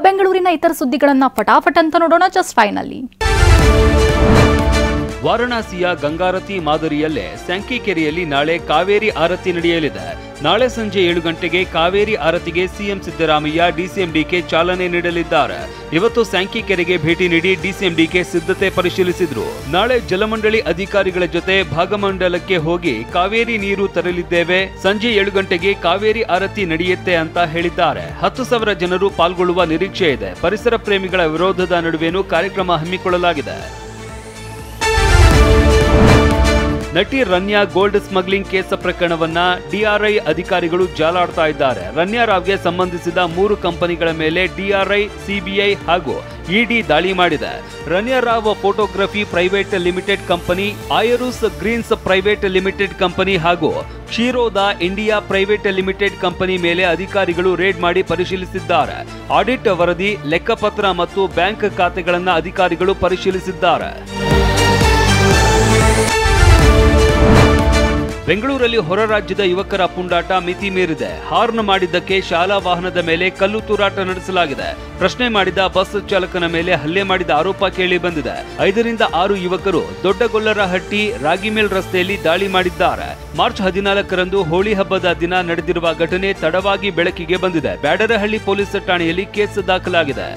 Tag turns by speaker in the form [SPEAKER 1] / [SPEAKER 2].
[SPEAKER 1] ಬೆಂಗಳೂರಿನ ಇತರ ಸುದ್ದಿಗಳನ್ನ ಫಟಾಫಟ್ ಅಂತ ನೋಡೋಣ ಜಸ್ಟ್ ಫೈನಲಿ.
[SPEAKER 2] ವಾರಣಾಸಿಯ ಗಂಗಾರತಿ ಮಾದರಿಯಲ್ಲೇ ಸ್ಯಾಂಕಿಕೆರೆಯಲ್ಲಿ ನಾಳೆ ಕಾವೇರಿ ಆರತಿ ನಡೆಯಲಿದೆ. ನಾಳೆ ಸಂಜೆ 7 ಗಂಟೆಗೆ ಕಾವೇರಿ ಆರತಿಗೆ ಸಿಎಂ ಸಿದ್ದರಾಮಯ್ಯ, ಡಿಸಿಎಂ ಡಿಕೆ ಚಾಲನೆ ನೀಡಲಿದ್ದಾರೆ. ಇವತ್ತು ಸ್ಯಾಂಕಿಕೆರೆಗೆ ಭೇಟಿ ನೀಡಿ ಡಿಸಿಎಂ ಡಿಕೆ ಸಿದ್ಧತೆ ಪರಿಶೀಲಿಸಿದ್ರು. ನಾಳೆ ಜಲಮಂಡಳಿ ಅಧಿಕಾರಿಗಳ ಜೊತೆ ಭಾಗಮಂಡಲಕ್ಕೆ ಹೋಗಿ ಕಾವೇರಿ ನೀರು ತರಲಿದ್ದೇವೆ. ಸಂಜೆ 7 ಗಂಟೆಗೆ ಕಾವೇರಿ ಆರತಿ ನಡೆಯುತ್ತೆ ಅಂತ ಹೇಳಿದ್ದಾರೆ. 10,000 ಜನರು ಪಾಲ್ಗೊಳ್ಳುವ ನಿರೀಕ್ಷೆ ಇದೆ. ಪರಿಸರ ಪ್ರೇಮಿಗಳ ವಿರೋಧದ ನಡುವೆನೂ ಕಾರ್ಯಕ್ರಮ ಹಮ್ಮಿಕೊಳ್ಳಲಾಗಿದೆ. ನಟಿ ರನ್ಯಾ ಗೋಲ್ಡ್ ಸ್ಮಗ್ಲಿಂಗ್ ಕೇಸ್ ಪ್ರಕರಣವನ್ನ ಡಿಆರ್ಐ ಅಧಿಕಾರಿಗಳು ಜಾಲಾಡ್ತಾ ಇದ್ದಾರೆ. ರನ್ಯಾ ರಾವ್ಗೆ ಸಂಬಂಧಿಸಿದ 3 ಕಂಪನಿಗಳ ಮೇಲೆ ಡಿಆರ್ಐ, ಸಿಬಿಐ ಹಾಗೂ ಇಡಿ ದಾಳಿ ಮಾಡಿದೆ. Ranya Rao photography private limited company, Ayrus Greens private limited company ಹಾಗೂ Kshiroda India private limited company ಮೇಲೆ ಅಧಿಕಾರಿಗಳು ರೇಡ್ ಮಾಡಿ ಪರಿಶೀಲಿಸಿದ್ದಾರೆ. ಆಡಿಟ್ ವರದಿ, ಲೆಕ್ಕಪತ್ರ ಮತ್ತು ಬ್ಯಾಂಕ್ ಖಾತೆಗಳನ್ನು ಅಧಿಕಾರಿಗಳು ಪರಿಶೀಲಿಸಿದ್ದಾರೆ. ಬೆಂಗಳೂರಲ್ಲಿ ಹೊರ ರಾಜ್ಯದ ಯುವಕರ ಪುಂಡಾಟ ಮಿತಿ ಮೀರಿದೆ. ಹಾರ್ನ್ ಮಾಡಿದ್ದಕ್ಕೆ ಶಾಲಾ ವಾಹನದ ಮೇಲೆ ಕಲ್ಲು ತೂರಾಟ ನಡೆಸಲಾಗಿದೆ. ಪ್ರಶ್ನೆ ಮಾಡಿದ ಬಸ್ ಚಾಲಕನ ಮೇಲೆ ಹಲ್ಲೆ ಮಾಡಿದ ಆರೋಪ ಕೇಳಿ ಬಂದಿದೆ. 5ರಿಂದ 6 ಯುವಕರು ದೊಡ್ಡಗೊಲ್ಲರಹಟ್ಟಿ ರಾಗಿಮೇಲ್ ರಸ್ತೆಯಲ್ಲಿ ದಾಳಿ ಮಾಡಿದ್ದಾರೆ. ಮಾರ್ಚ್ 14ರಂದು ಹೋಳಿ ಹಬ್ಬದ ದಿನ ನಡೆದಿರುವ ಘಟನೆ ತಡವಾಗಿ ಬೆಳಕಿಗೆ ಬಂದಿದೆ. ಬ್ಯಾಡರಹಳ್ಳಿ ಪೊಲೀಸ್ ಠಾಣೆಯಲ್ಲಿ ಕೇಸ್ ದಾಖಲಾಗಿದೆ.